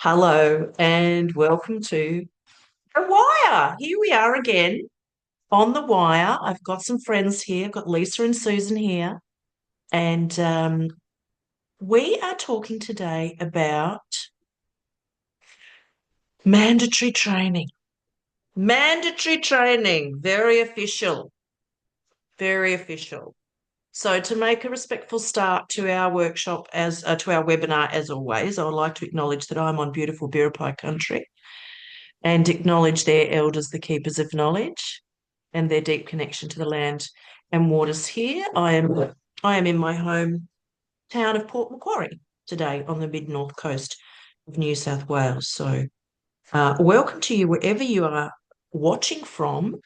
Hello and welcome to The Wire. Here we are again on The Wire. I've got some friends here. I've got Lisa and Susan here. And we are talking today about mandatory training. Mandatory training, very official, very official. So to make a respectful start to our workshop to our webinar, as always, I would like to acknowledge that I'm on beautiful Biripi country and acknowledge their elders, the keepers of knowledge, and their deep connection to the land and waters here. I am in my home town of Port Macquarie today on the mid-north coast of New South Wales. So welcome to you wherever you are watching from.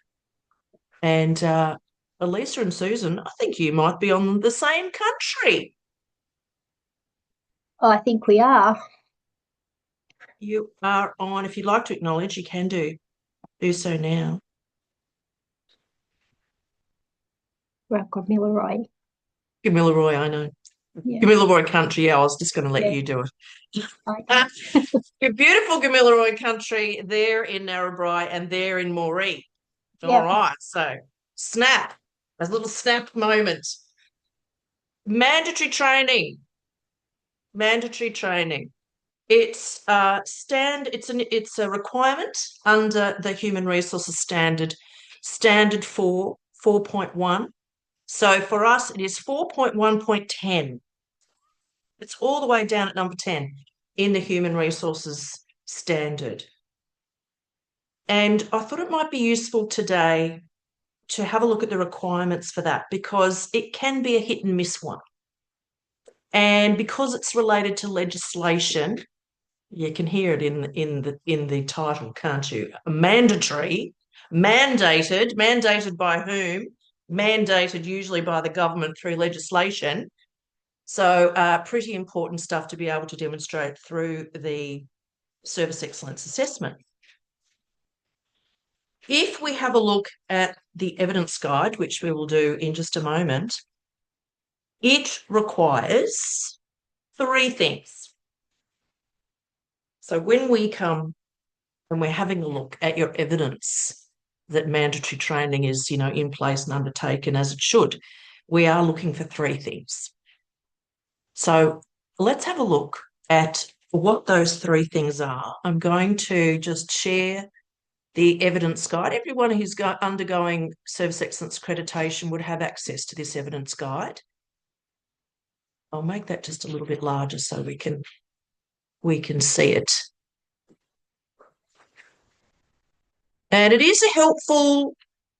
And Elisa and Susan, I think you might be on the same country. I think we are. You are on, if you'd like to acknowledge, you can do so now. Gamilaroi. Gamilaroi, I know. Yeah. Gamilaroi country, yeah, I was just going to let Yeah. you do it. Okay. Your beautiful Gamilaroi country there in Narrabri and there in Moree. All Yeah. right, so snap, a little snap moment. Mandatory training. Mandatory training. It's a requirement under the Human Resources Standard 4.1. So for us, it is 4.1.10. It's all the way down at number 10 in the Human Resources Standard. And I thought it might be useful today to have a look at the requirements for that because it can be a hit and miss one. And because it's related to legislation, you can hear it in the title, can't you? Mandatory, mandated by whom? Mandated usually by the government through legislation. So pretty important stuff to be able to demonstrate through the service excellence assessment. If we have a look at the evidence guide, which we will do in just a moment, it requires three things. So when we come and we're having a look at your evidence that mandatory training is, in place and undertaken as it should, we are looking for three things. So let's have a look at what those three things are. I'm going to just share the evidence guide. Everyone who's undergoing service excellence accreditation would have access to this evidence guide. I'll make that just a little bit larger so we can see it. And it is a helpful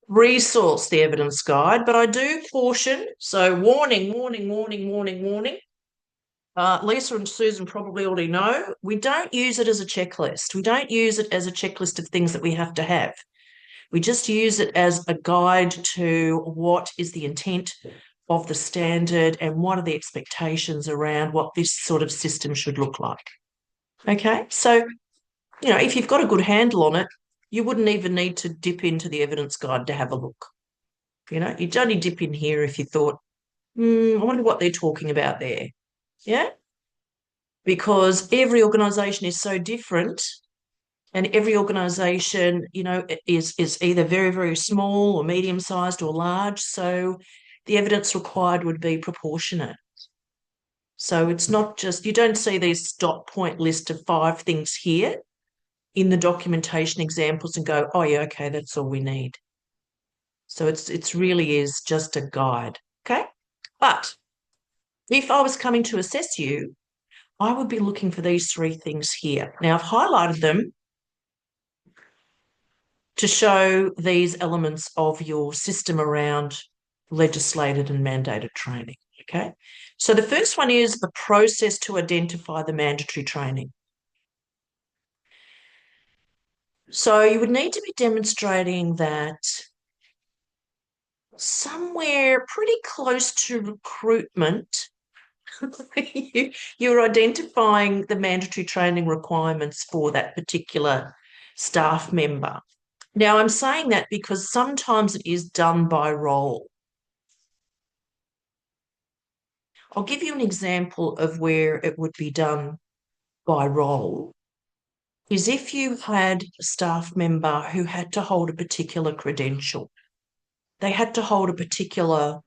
resource, the evidence guide, but I do caution. So warning. Lisa and Susan probably already know, we don't use it as a checklist. We don't use it as a checklist of things that we have to have. We just use it as a guide to what is the intent of the standard and what are the expectations around what this sort of system should look like. Okay, so, if you've got a good handle on it, you wouldn't even need to dip into the evidence guide to have a look. You'd only dip in here if you thought, I wonder what they're talking about there. Yeah? Because every organisation is so different and every organisation, is either very, very small or medium-sized or large. So the evidence required would be proportionate. So it's not just, you don't see these dot point list of 5 things here in the documentation examples and go, oh yeah, okay, that's all we need. So it's really is just a guide, okay? But if I was coming to assess you, I would be looking for these 3 things here. Now, I've highlighted them to show these elements of your system around legislated and mandated training, okay? So the first one is the process to identify the mandatory training. So you would need to be demonstrating that somewhere pretty close to recruitment, you're identifying the mandatory training requirements for that particular staff member. Now, I'm saying that because sometimes it is done by role. I'll give you an example of where it would be done by role. is if you had a staff member who had to hold a particular credential, they had to hold a particular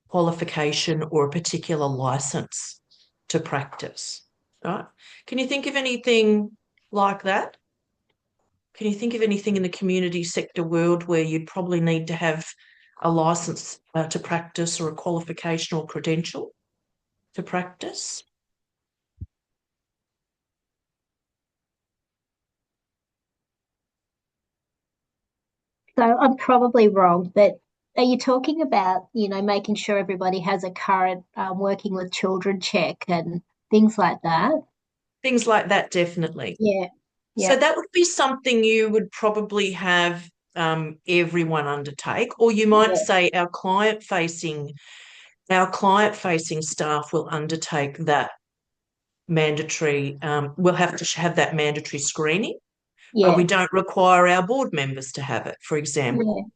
qualification or a particular license to practice, right? Can you think of anything like that? Can you think of anything in the community sector world where you'd probably need to have a license to practice or a qualification or credential to practice? So I'm probably wrong, but are you talking about, making sure everybody has a current working with children check and things like that? Things like that, definitely. Yeah, So yeah, that would be something you would probably have everyone undertake, or you might yeah, say our client facing staff will undertake that mandatory. We'll have to have that mandatory screening, but we yeah, don't require our board members to have it, for yeah, example.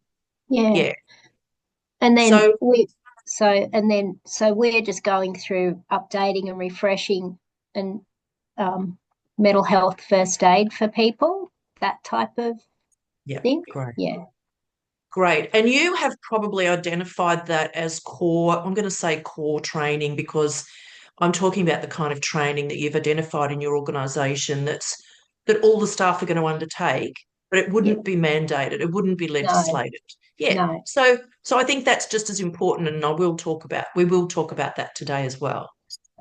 yeah. Yeah. And then So so we're just going through updating and refreshing and um, mental health first aid for people, that type of yeah, thing. great. Yeah, Great. And you have probably identified that as core, I'm going to say core training because I'm talking about the kind of training that you've identified in your organisation that all the staff are going to undertake, but it yeah. wouldn't be mandated, it wouldn't be No, legislated. Yeah. no. So I think that's just as important, and we will talk about that today as well.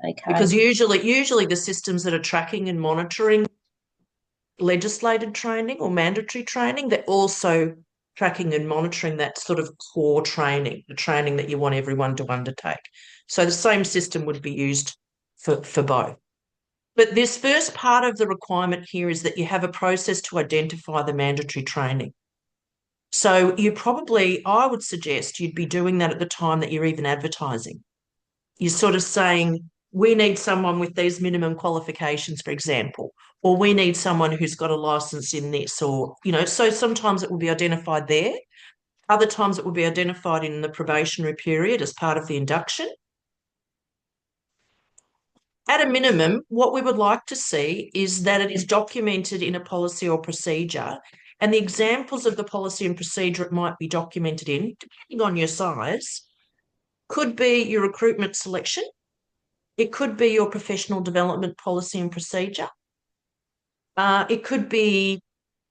Okay. Because usually the systems that are tracking and monitoring legislated training or mandatory training, they're also tracking and monitoring that sort of core training, the training that you want everyone to undertake. So the same system would be used for both. But this first part of the requirement here is that you have a process to identify the mandatory training. So I would suggest you'd be doing that at the time that you're even advertising. You're sort of saying, we need someone with these minimum qualifications, for example, or we need someone who's got a license in this, or, so sometimes it will be identified there. Other times it will be identified in the probationary period as part of the induction. At a minimum, what we would like to see is that it is documented in a policy or procedure. And the examples of the policy and procedure it might be documented in, depending on your size, could be your recruitment selection. It could be your professional development policy and procedure. It could be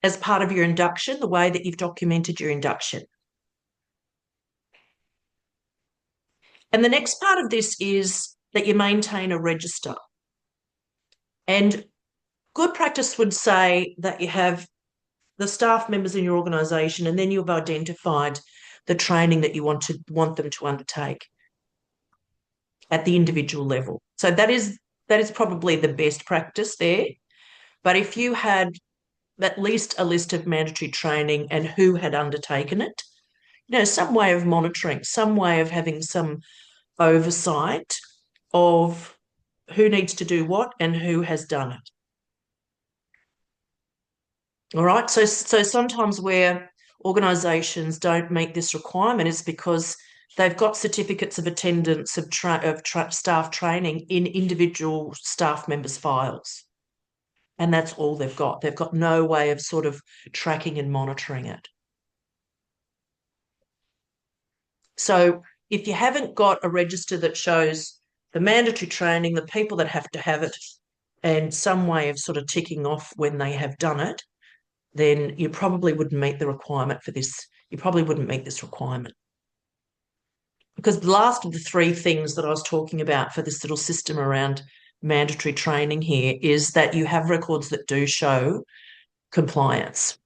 as part of your induction, the way that you've documented your induction. And the next part of this is that you maintain a register. And good practice would say that you have the staff members in your organisation, and then you've identified the training that you want them to undertake at the individual level. So that is probably the best practice there. But if you had at least a list of mandatory training and who had undertaken it, some way of monitoring, some way of having some oversight of who needs to do what and who has done it. All right. So sometimes where organisations don't meet this requirement is because they've got certificates of attendance of staff training in individual staff members' files. And that's all they've got. They've got no way of sort of tracking and monitoring it. So if you haven't got a register that shows the mandatory training, the people that have to have it, and some way of sort of ticking off when they have done it, then you probably wouldn't meet the requirement for this. You probably wouldn't meet this requirement. Because the last of the three things that I was talking about for this little system around mandatory training here is that you have records that do show compliance.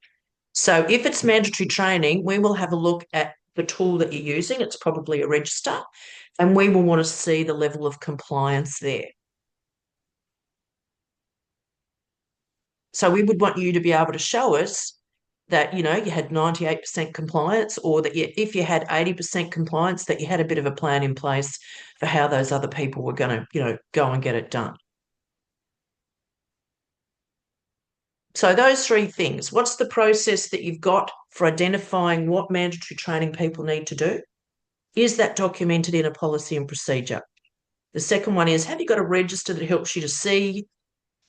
So if it's mandatory training, we will have a look at the tool that you're using. It's probably a register, and we will want to see the level of compliance there. So we would want you to be able to show us that, you had 98% compliance, or that if you had 80% compliance, that you had a bit of a plan in place for how those other people were going to, go and get it done. So those three things. What's the process that you've got for identifying what mandatory training people need to do? Is that documented in a policy and procedure? The second one is, have you got a register that helps you to see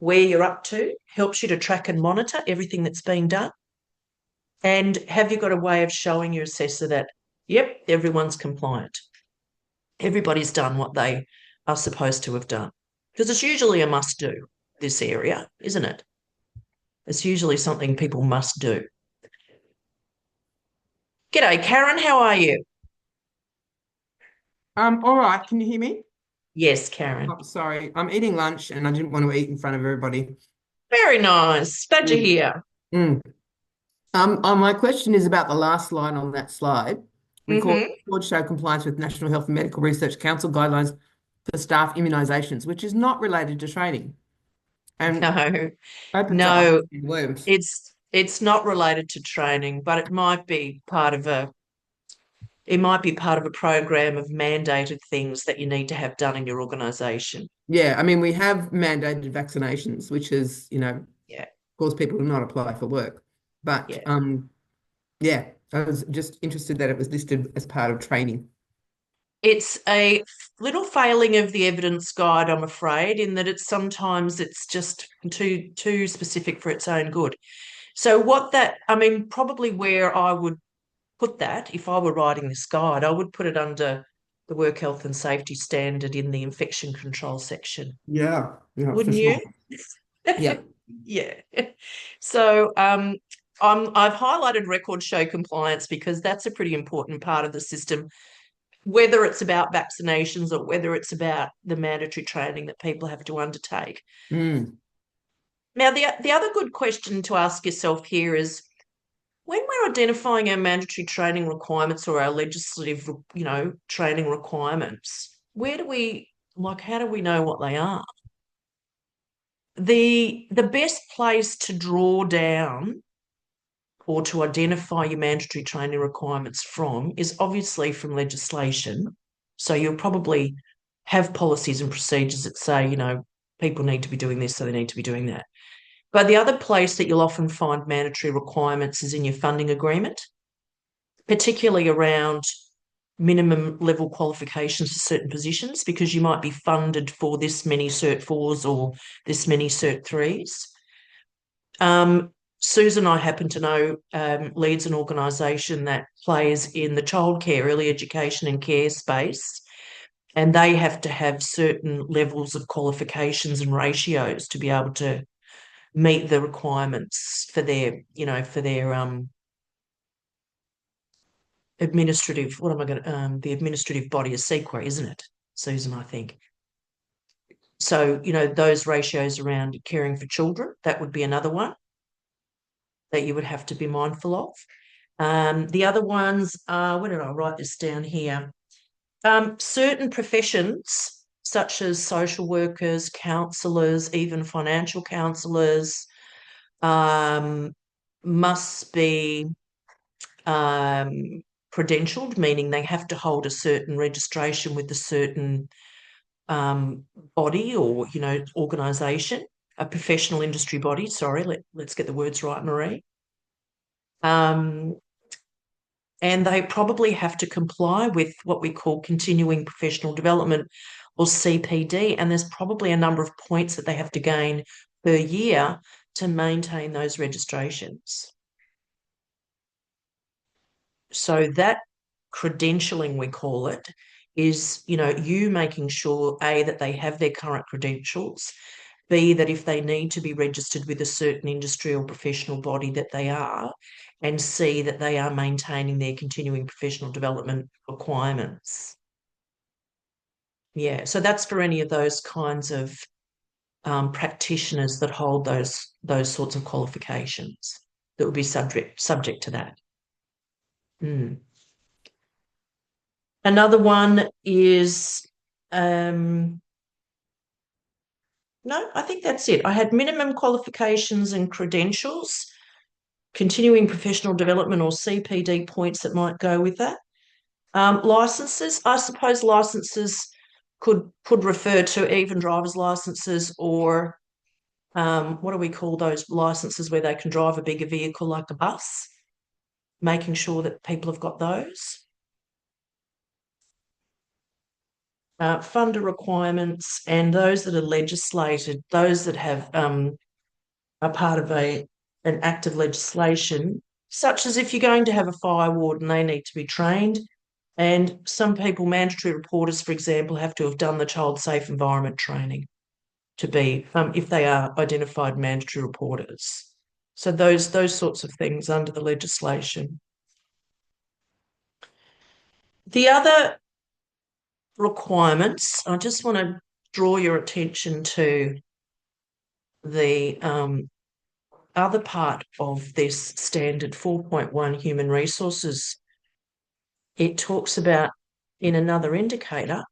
where you're up to, helps you to track and monitor everything that's being done. And have you got a way of showing your assessor that, yep, everyone's compliant? Everybody's done what they are supposed to have done. Because it's usually a must do, this area, isn't it? It's usually something people must do. G'day, Karen. How are you? All right, can you hear me? Yes, Karen. Oh, sorry, I'm eating lunch and I didn't want to eat in front of everybody. Very nice. Glad you're Mm. here. Mm. My question is about the last line on that slide. Mm-hmm. Record show compliance with National Health and Medical Research Council guidelines for staff immunisations, which is not related to training and No, opens up a whole no, can of worms. it's not related to training, but it might be part of a program of mandated things that you need to have done in your organisation. Yeah, I mean, we have mandated vaccinations, which is, Yeah, cause people to not apply for work. But yeah. yeah, I was just interested that it was listed as part of training. It's a little failing of the evidence guide, I'm afraid, in that it's just too specific for its own good. So probably where I would put that, if I were writing this guide, I would put it under the work health and safety standard in the infection control section. Yeah, yeah, for Wouldn't sure. you? Yeah. Yeah. So I've highlighted record show compliance because that's a pretty important part of the system, whether it's about vaccinations or whether it's about the mandatory training that people have to undertake. Mm. Now, the other good question to ask yourself here is when we're identifying our mandatory training requirements or our legislative, training requirements, how do we know what they are? The best place to draw down or to identify your mandatory training requirements from is obviously from legislation. So you'll probably have policies and procedures that say, people need to be doing this, so they need to be doing that. But the other place that you'll often find mandatory requirements is in your funding agreement, particularly around minimum level qualifications for certain positions, because you might be funded for this many Cert 4s or this many Cert 3s. Susan, I happen to know, leads an organisation that plays in the childcare, early education and care space, and they have to have certain levels of qualifications and ratios to be able to meet the requirements for their administrative, the administrative body is CEQA, isn't it, Susan, I think. So, those ratios around caring for children, that would be another one that you would have to be mindful of. The other ones are, where did I write this down here? Certain professions, such as social workers, counsellors, even financial counsellors, must be credentialed, meaning they have to hold a certain registration with a certain um, body or, organisation, a professional industry body. Sorry, let's get the words right, Marie. Um, and they probably have to comply with what we call continuing professional development or CPD. And there's probably a number of points that they have to gain per year to maintain those registrations. So that credentialing, we call it, is, you making sure, A, that they have their current credentials, B, that if they need to be registered with a certain industry or professional body that they are, and C, that they are maintaining their continuing professional development requirements. Yeah, so that's for any of those kinds of practitioners that hold those sorts of qualifications that would be subject to that. Mm. Another one is, no, I think that's it. I had minimum qualifications and credentials, continuing professional development or CPD points that might go with that. Licenses, I suppose licenses could refer to even driver's licenses or what do we call those licenses where they can drive a bigger vehicle like a bus, making sure that people have got those. funder requirements, and those that are legislated, those that have are part of an act of legislation, such as if you're going to have a fire warden, they need to be trained. And some people, mandatory reporters, for example, have to have done the child safe environment training to be, if they are identified mandatory reporters. So those sorts of things under the legislation. The other requirements, I just want to draw your attention to the other part of this standard 4.1 human resources. It talks about in another indicator,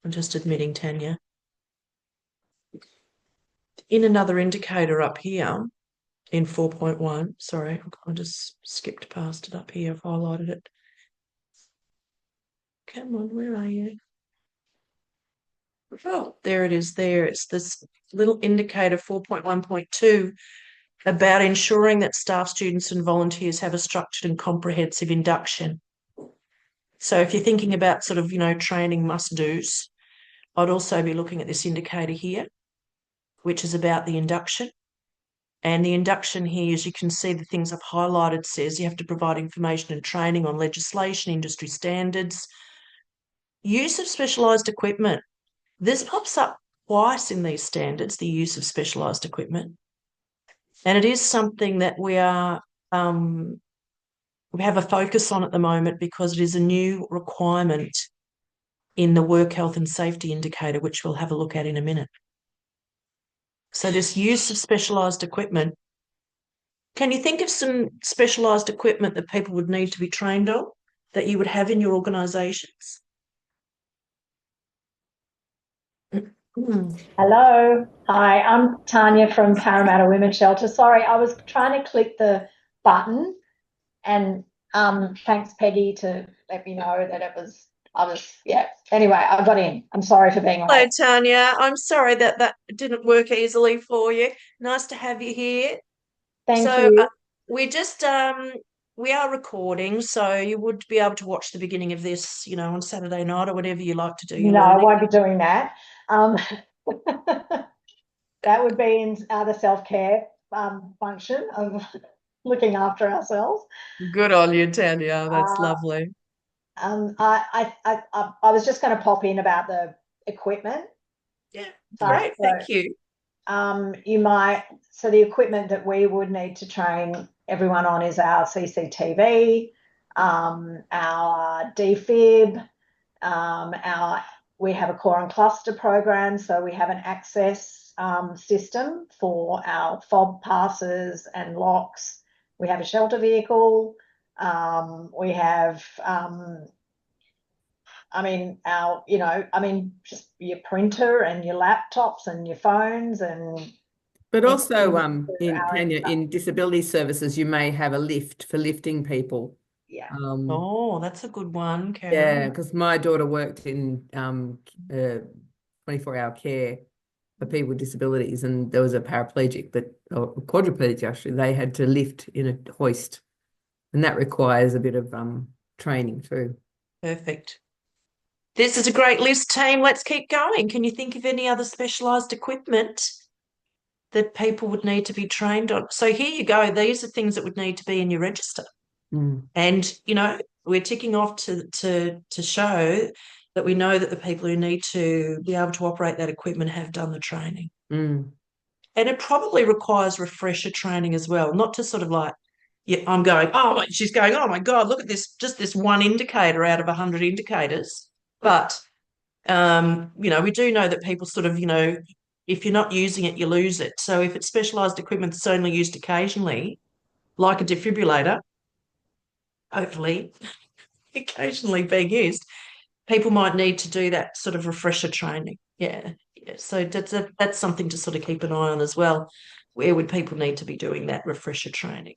I'm just admitting, Tanya, in another indicator up here in 4.1, sorry, I just skipped past it up here, I've highlighted it. Come on, where are you? Oh, there it is there. It's this little indicator 4.1.2 about ensuring that staff, students and volunteers have a structured and comprehensive induction. So if you're thinking about sort of, training must-dos, I'd also be looking at this indicator here, which is about the induction. And the induction here, as you can see, the things I've highlighted says you have to provide information and training on legislation, industry standards, use of specialised equipment. This pops up twice in these standards, the use of specialised equipment. And it is something that we have a focus on at the moment because it is a new requirement in the work health and safety indicator, which we'll have a look at in a minute. So this use of specialised equipment, can you think of some specialised equipment that people would need to be trained on that you would have in your organisations? Hello. Hi, I'm Tanya from Parramatta Women's Shelter. Sorry, I was trying to click the button and thanks, Peggy, to let me know that Anyway, I got in. I'm sorry for being Hello, late. Tanya. I'm sorry that didn't work easily for you. Nice to have you here. Thank So you. we just we are recording, so you would be able to watch the beginning of this, on Saturday night or whatever you like to do. No, I won't be doing that. That would be in the self-care function of looking after ourselves. Good on you, Tanya. That's lovely. I was just going to pop in about the equipment. Yeah, great. Thank you. So the equipment that we would need to train everyone on is our CCTV, our DFib, we have a core and cluster program, so we have an access system for our fob passes and locks. We have a shelter vehicle. We have just your printer and your laptops and your phones But also, Tanya, in disability services, you may have a lift for lifting people. Yeah. That's a good one, Karen. Yeah, because my daughter worked in 24-hour care for people with disabilities, and there was a paraplegic, or quadriplegic actually, they had to lift in a hoist, and that requires a bit of training too. Perfect. This is a great list, team. Let's keep going. Can you think of any other specialised equipment that people would need to be trained on? So here you go. These are things that would need to be in your register. And, we're ticking off to show that we know that the people who need to be able to operate that equipment have done the training. And it probably requires refresher training as well, not to sort of like, I'm going, she's going, oh my God, look at this, just this one indicator out of 100 indicators. But, we do know that people sort of, if you're not using it, you lose it. So if it's specialised equipment that's only used occasionally, like a defibrillator, hopefully occasionally being used, people might need to do that sort of refresher training. Yeah. So that's something to sort of keep an eye on as well. Where would people need to be doing that refresher training?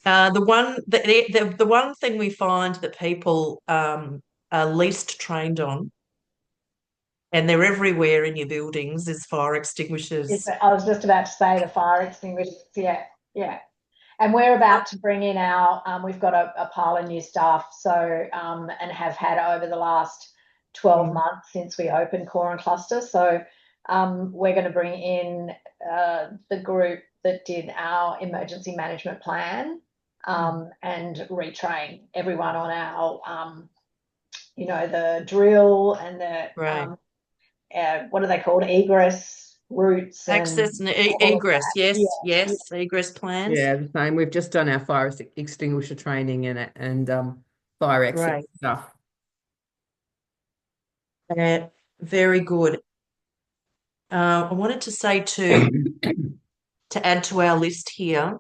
The one thing we find that people are least trained on, and they're everywhere in your buildings, is fire extinguishers. I was just about to say the fire extinguishers. Yeah. And we're about to bring in we've got a pile of new staff, so and have had over the last 12 months since we opened Core and Cluster. So we're going to bring in the group that did our emergency management plan and retrain everyone on our, the drill and the, what are they called? Egress routes. Access and egress. Yes. Egress plans. Yeah, the same. We've just done our fire extinguisher training and fire exit stuff. Very good. I wanted to say to add to our list here,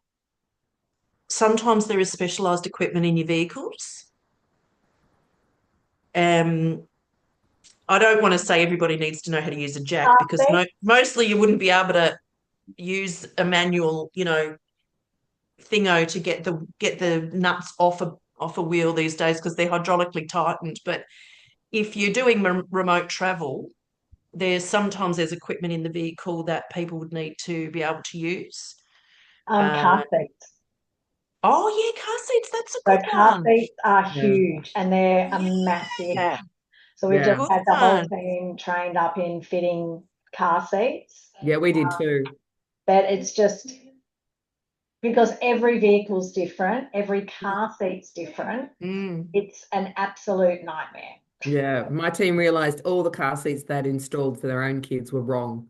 sometimes there is specialised equipment in your vehicles. I don't want to say everybody needs to know how to use a jack because mostly you wouldn't be able to use a manual, thingo to get the nuts off a wheel these days because they're hydraulically tightened. But if you're doing remote travel, sometimes there's equipment in the vehicle that people would need to be able to use. Car seats. Oh yeah, car seats. That's a So good car one. seats are huge and they're a massive. So we just had the whole team trained up in fitting car seats. Yeah, we did too. But it's just because every vehicle's different, every car seat's different. It's an absolute nightmare. Yeah, my team realised all the car seats they'd installed for their own kids were wrong.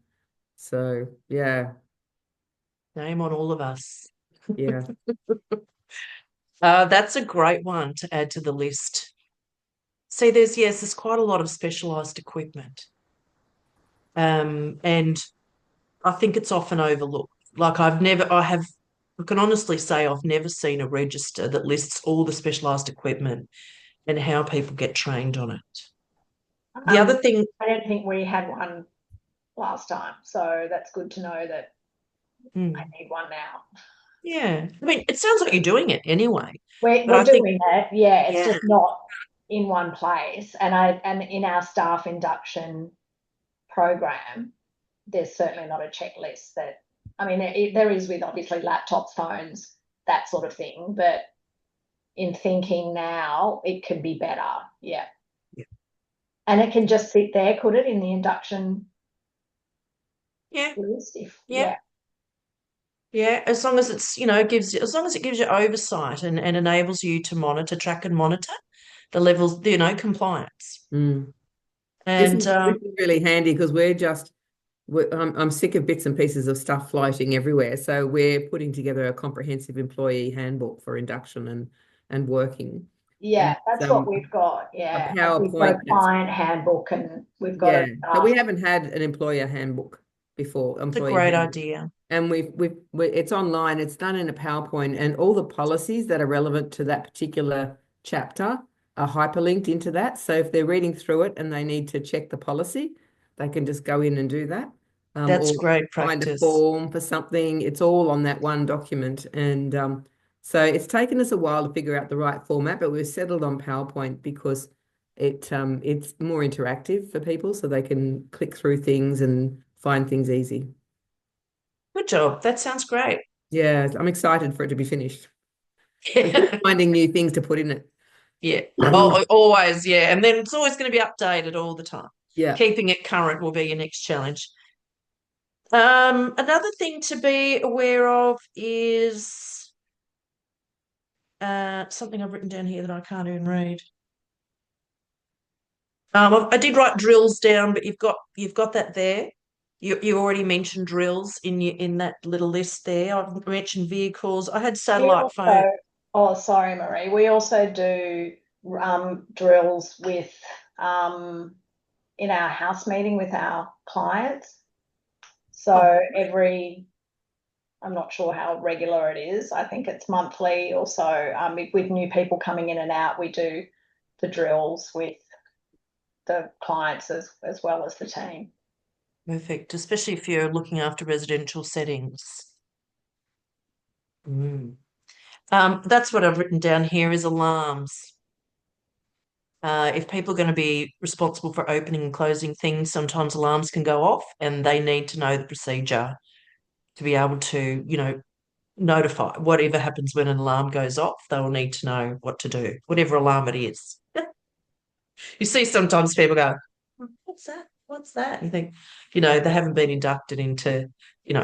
So, yeah. Shame on all of us. Yeah. That's a great one to add to the list. See, there's quite a lot of specialised equipment. And I think it's often overlooked. Like I can honestly say I've never seen a register that lists all the specialised equipment and how people get trained on it. The other thing, I don't think we had one last time, so that's good to know that I need one now. Yeah, I mean, it sounds like you're doing it anyway. We're doing it, yeah. It's just not in one place. And in our staff induction program, there's certainly not a checklist that. I mean, there is with obviously laptops, phones, that sort of thing. But in thinking now, it can be better. Yeah. And it can just sit there, could it, in the induction list? Yeah, as long as it's, as long as it gives you oversight and enables you to track and monitor the levels, compliance. And this is really handy because I'm sick of bits and pieces of stuff floating everywhere. So we're putting together a comprehensive employee handbook for induction and working. Yeah, that's what we've got. Yeah, a PowerPoint. We've got a client handbook, and we've got but we haven't had an employer handbook before. It's a great idea. And it's online. It's done in a PowerPoint, and all the policies that are relevant to that particular chapter are hyperlinked into that. So if they're reading through it and they need to check the policy, they can just go in and do that. That's great practice. Find a form for something. It's all on that one document, and so it's taken us a while to figure out the right format, but we've settled on PowerPoint because it's more interactive for people, so they can click through things and find things easy. Good job. That sounds great. Yeah, I'm excited for it to be finished. Finding new things to put in it. Yeah, always. Yeah, and then it's always going to be updated all the time. Yeah, keeping it current will be your next challenge. Another thing to be aware of is something I've written down here that I can't even read. I did write drills down, but you've got that there. You already mentioned drills in that little list there. I've mentioned vehicles. I had satellite phone. Oh, sorry, Marie. We also do drills with in our house meeting with our clients. So I'm not sure how regular it is. I think it's monthly or so. With new people coming in and out, we do the drills with the clients as well as the team. Perfect, especially if you're looking after residential settings. That's what I've written down here is alarms. If people are going to be responsible for opening and closing things, sometimes alarms can go off and they need to know the procedure to be able to, notify whatever happens when an alarm goes off. They will need to know what to do, whatever alarm it is. You see sometimes people go, what's that? What's that? And you think, they haven't been inducted into,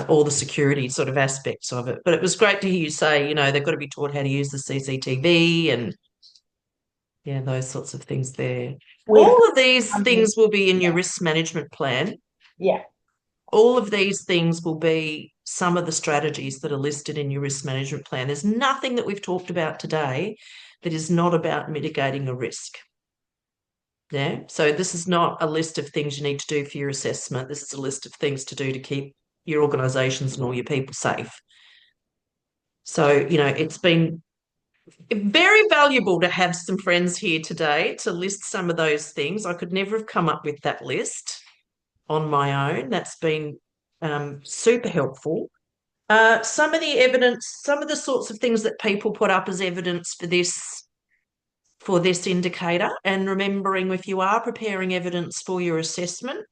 all the security sort of aspects of it. But it was great to hear you say, they've got to be taught how to use the CCTV and yeah, those sorts of things there. All of these things will be in your risk management plan. Yeah. All of these things will be some of the strategies that are listed in your risk management plan. There's nothing that we've talked about today that is not about mitigating a risk. Yeah. So this is not a list of things you need to do for your assessment. This is a list of things to do to keep your organisations and all your people safe. So, it's been very valuable to have some friends here today to list some of those things. I could never have come up with that list on my own. That's been super helpful. Some of the evidence, some of the sorts of things that people put up as evidence for this indicator, and remembering if you are preparing evidence for your assessment,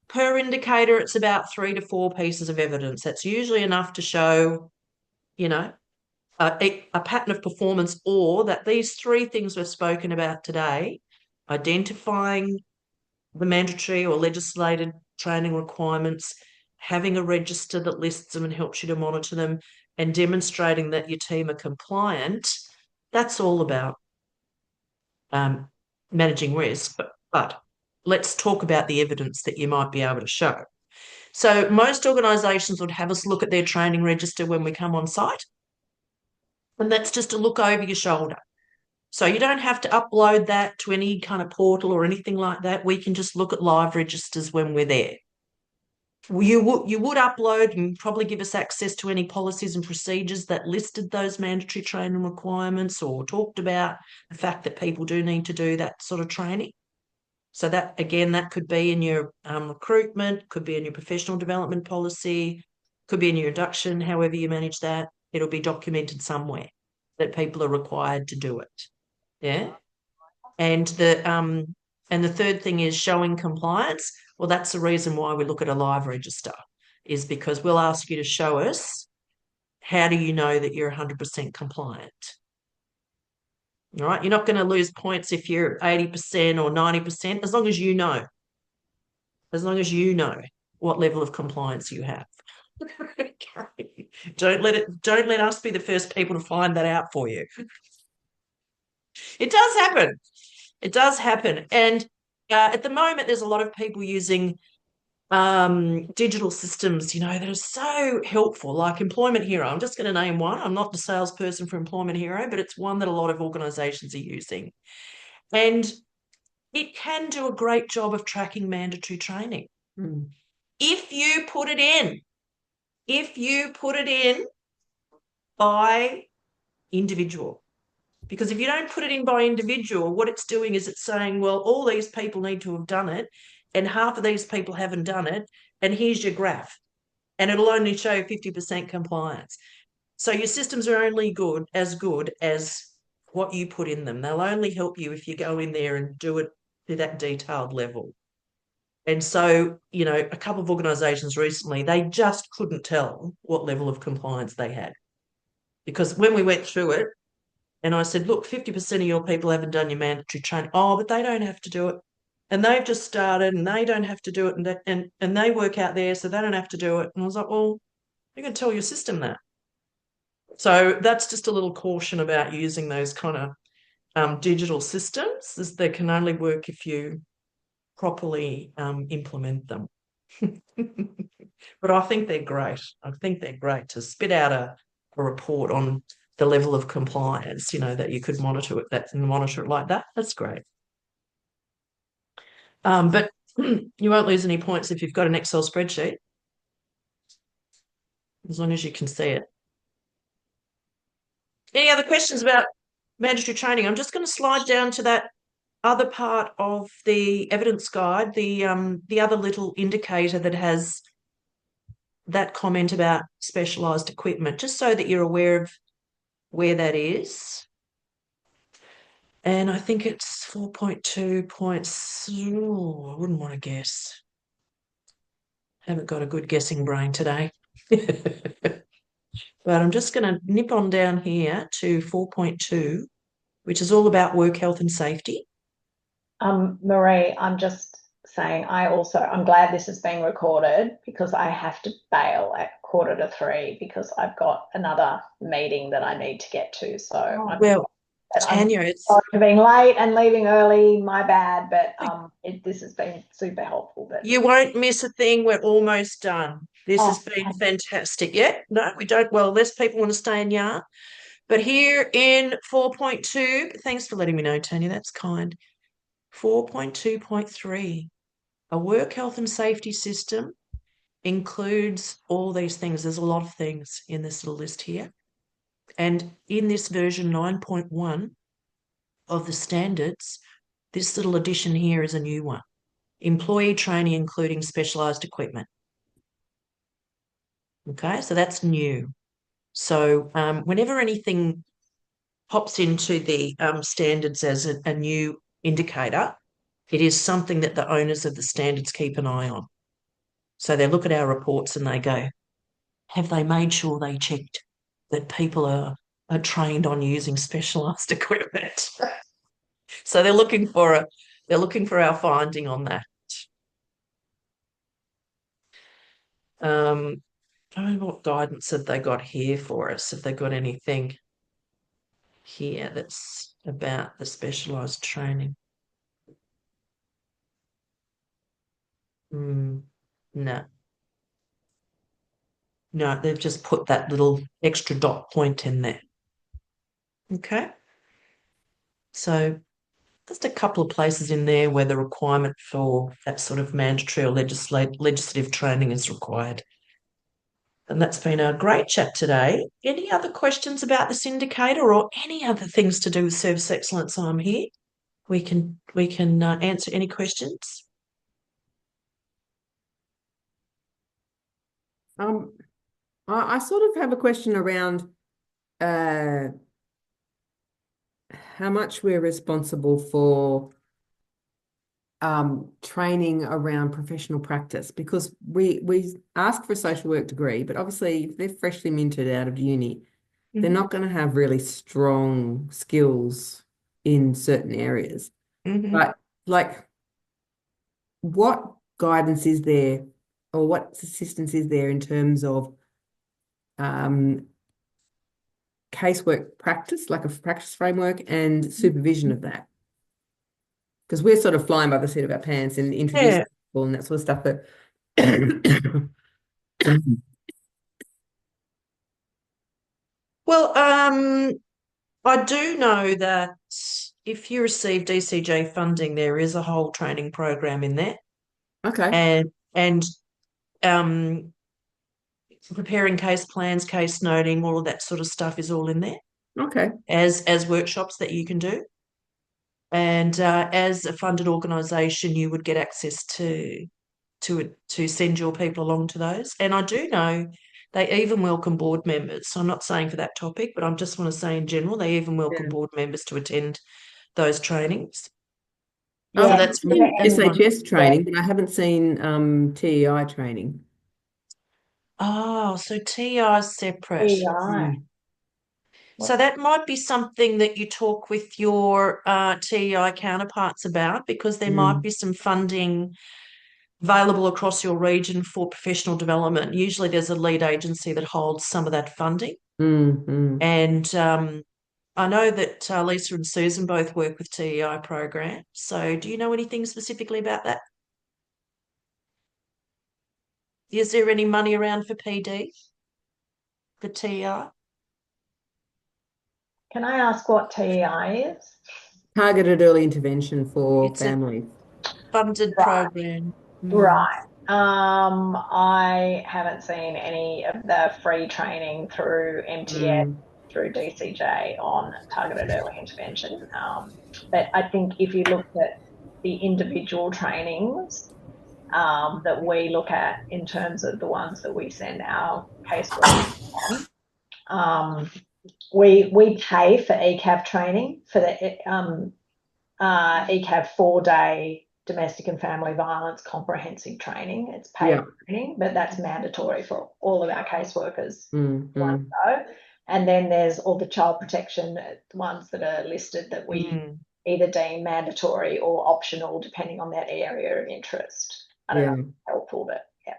per indicator, it's about 3 to 4 pieces of evidence. That's usually enough to show, a pattern of performance, or that these 3 things we've spoken about today, identifying the mandatory or legislated training requirements, having a register that lists them and helps you to monitor them, and demonstrating that your team are compliant, that's all about managing risk. But let's talk about the evidence that you might be able to show. So most organisations would have us look at their training register when we come on site, and that's just to look over your shoulder. So you don't have to upload that to any kind of portal or anything like that. We can just look at live registers when we're there. You would upload and probably give us access to any policies and procedures that listed those mandatory training requirements or talked about the fact that people do need to do that sort of training. So that, again, that could be in your recruitment, could be in your professional development policy, could be in your induction, however you manage that. It'll be documented somewhere that people are required to do it. Yeah. And the third thing is showing compliance. Well, that's the reason why we look at a live register, is because we'll ask you to show us, how do you know that you're 100% compliant? All right. You're not going to lose points if you're 80% or 90%, as long as you know. As long as you know what level of compliance you have. Okay. Don't let us be the first people to find that out for you. It does happen. It does happen. And at the moment, there's a lot of people using digital systems, that are so helpful, like Employment Hero. I'm just going to name one. I'm not the salesperson for Employment Hero, but it's one that a lot of organisations are using. And it can do a great job of tracking mandatory training. If you put it in by individual. Because if you don't put it in by individual, what it's doing is it's saying, well, all these people need to have done it, and half of these people haven't done it, and here's your graph. And it'll only show 50% compliance. So your systems are only good as what you put in them. They'll only help you if you go in there and do it to that detailed level. And so, a couple of organisations recently, they just couldn't tell what level of compliance they had. Because when we went through it, and I said, look, 50% of your people haven't done your mandatory training. Oh, but they don't have to do it. And they've just started and they don't have to do it. And they work out there, so they don't have to do it. And I was like, well, you can tell your system that. So that's just a little caution about using those kind of digital systems. They can only work if you properly implement them. But I think they're great. I think they're great to spit out a report on the level of compliance, that you could monitor it like that. That's great. But you won't lose any points if you've got an Excel spreadsheet, as long as you can see it. Any other questions about mandatory training? I'm just going to slide down to that other part of the evidence guide, the other little indicator that has that comment about specialised equipment, just so that you're aware of where that is. And I think it's 4.2 points. Ooh, I wouldn't want to guess. Haven't got a good guessing brain today. But I'm just going to nip on down here to 4.2, which is all about work health and safety. Marie, I'm just saying I'm glad this is being recorded because I have to bail at 2:45 because I've got another meeting that I need to get to. So Well, I'm Tanya, it's sorry for being late and leaving early, my bad, but this has been super helpful. But you won't miss a thing. We're almost done. This has been fantastic. Yeah, no, we don't. Well, less people want to stay in yarn. But here in 4.2, thanks for letting me know, Tanya. That's kind. 4.2.3, a work health and safety system includes all these things. There's a lot of things in this little list here. And in this version 9.1 of the standards, this little addition here is a new one. Employee training, including specialised equipment. Okay, so that's new. So whenever anything pops into the standards as a new indicator, it is something that the owners of the standards keep an eye on. So they look at our reports and they go, have they made sure they checked that people are trained on using specialised equipment? So they're looking for our finding on that. I don't know what guidance have they got here for us. Have they got anything here that's about the specialised training? No. No, they've just put that little extra dot point in there. Okay. So just a couple of places in there where the requirement for that sort of mandatory or legislative training is required. And that's been a great chat today. Any other questions about this indicator or any other things to do with service excellence? I'm here. We can answer any questions. I sort of have a question around how much we're responsible for training around professional practice, because we ask for a social work degree, but obviously if they're freshly minted out of uni, they're not going to have really strong skills in certain areas. But like, what guidance is there, or what assistance is there in terms of casework practice, like a practice framework and supervision of that? Because we're sort of flying by the seat of our pants and introducing people and that sort of stuff. But well, I do know that if you receive DCJ funding, there is a whole training program in there. Okay. And preparing case plans, case noting, all of that sort of stuff is all in there. Okay. As workshops that you can do. And as a funded organisation, you would get access to send your people along to those. And I do know they even welcome board members. So I'm not saying for that topic, but I just want to say in general, they even welcome board members to attend those trainings. So that's for SHS training, but I haven't seen TEI training. Oh, so TEI is separate. TEI. So that might be something that you talk with your TEI counterparts about, because there might be some funding available across your region for professional development. Usually there's a lead agency that holds some of that funding. And I know that Lisa and Susan both work with TEI programs. So do you know anything specifically about that? Is there any money around for PD, for TEI? Can I ask what TEI is? Targeted early intervention for families. Funded program. Right. I haven't seen any of the free training through MTS, through DCJ on targeted early intervention. But I think if you look at the individual trainings that we look at in terms of the ones that we send our caseworkers on, we pay for ECAV training, for the ECAV 4-day domestic and family violence comprehensive training. It's paid training, but that's mandatory for all of our caseworkers. And then there's all the child protection ones that are listed that we either deemed mandatory or optional, depending on that area of interest. I don't know if it's helpful, but yeah.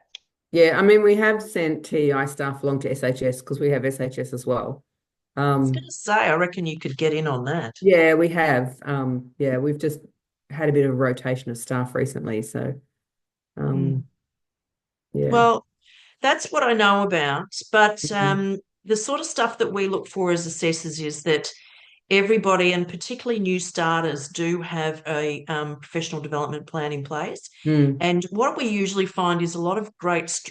Yeah, I mean, we have sent TEI staff along to SHS because we have SHS as well. I was going to say, I reckon you could get in on that. Yeah, we have. Yeah, we've just had a bit of a rotation of staff recently. So, yeah. Well, that's what I know about. But the sort of stuff that we look for as assessors is that everybody, and particularly new starters, do have a professional development plan in place. And what we usually find is a lot of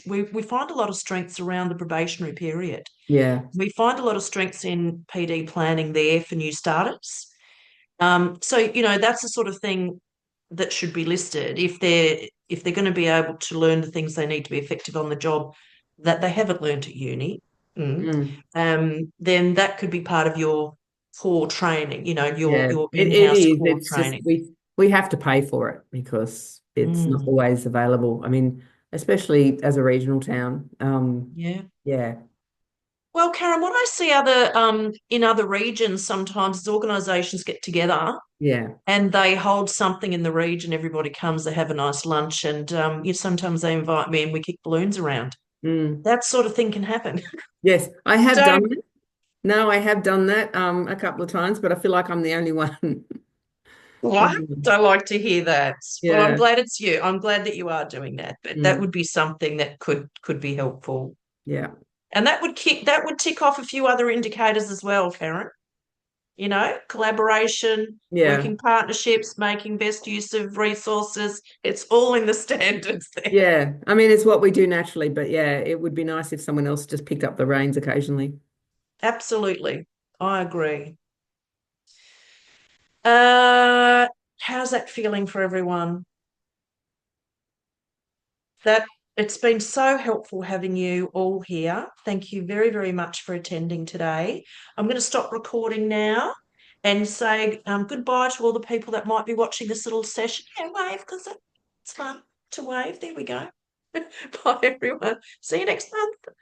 we find a lot of strengths around the probationary period. Yeah. We find a lot of strengths in PD planning there for new starters. So, you know, that's the sort of thing that should be listed if they're going to be able to learn the things they need to be effective on the job that they haven't learned at uni. Then that could be part of your core training, you know, your it in-house is. core It's just training. we have to pay for it because it's not always available. I mean, especially as a regional town. Yeah. Well, Karen, what I see in other regions sometimes is organisations get together Yeah. and they hold something in the region. Everybody comes, they have a nice lunch, and sometimes they invite me and we kick balloons around. That sort of thing can happen. Yes, I have So- done that. No, I have done that a couple of times, but I feel like I'm the only one. Well, I don't like to hear that. Well, I'm Yeah. glad it's you. I'm glad that you are doing that. But that would be something that could be helpful. Yeah. And that would tick off a few other indicators as well, Karen. You know, collaboration, Yeah. working partnerships, making best use of resources. It's all in the standards there. Yeah. I mean, it's what we do naturally, but yeah, it would be nice if someone else just picked up the reins occasionally. Absolutely. I agree. How's that feeling for everyone? It's been so helpful having you all here. Thank you very, very much for attending today. I'm going to stop recording now and say goodbye to all the people that might be watching this little session. Yeah, wave, because it's fun to wave. There we go. Bye, everyone. See you next month.